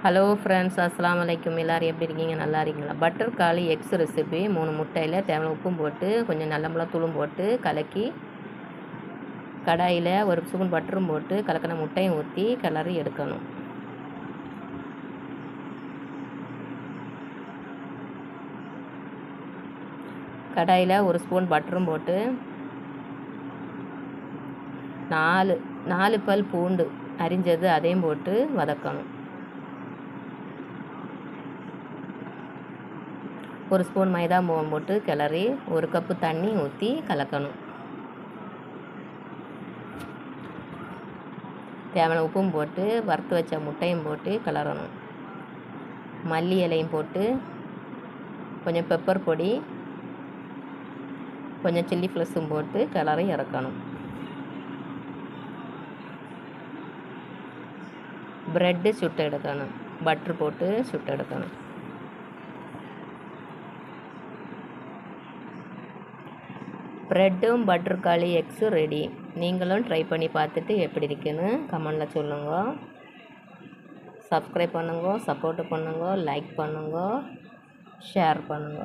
Hello friends, அஸ்ஸலாமு அலைக்கும். எல்லோரும் எப்படி இருக்கீங்க? நல்லா இருக்கீங்களா? பட்டர் காலி எக்ஸ் ரெசிபி. 3 முட்டையில் தேவையான உப்பும் போட்டு கொஞ்சம் நல்ல மிளகா தூளும் போட்டு கலக்கி கடாயில் 1 ஸ்பூன் பட்டரும் போட்டு கலக்கின முட்டையும் ஊற்றி கிளறி எடுக்கணும். கடாயில் 1 ஸ்பூன் பட்டரும் போட்டு 4 பல் பூண்டு அரிஞ்சது அதையும் போட்டு வதக்கணும். 1 ஸ்பூன் மைதா மாவு போட்டு கிளறி 1 கப்பு தண்ணி ஊற்றி கலக்கணும். தேவையான உப்பும் போட்டு வறுத்து வச்ச முட்டையும் போட்டு கிளறணும். மல்லி இலையும் போட்டு கொஞ்சம் பெப்பர் பொடி கொஞ்சம் சில்லி ஃப்ளெக்ஸும் போட்டு கிளறி இறக்கணும். ப்ரெட்டு சுட்டு எடுக்கணும். பட்ரு போட்டு சுட்டு எடுக்கணும். ப்ரெட்டும் பட்டர் காலி எக்ஸும் ரெடி. நீங்களும் ட்ரை பண்ணி பார்த்துட்டு எப்படி இருக்குன்னு கமெண்டில் சொல்லுங்க. சப்ஸ்கிரைப் பண்ணுங்க, சப்போர்ட் பண்ணுங்க, லைக் பண்ணுங்க, ஷேர் பண்ணுங்க.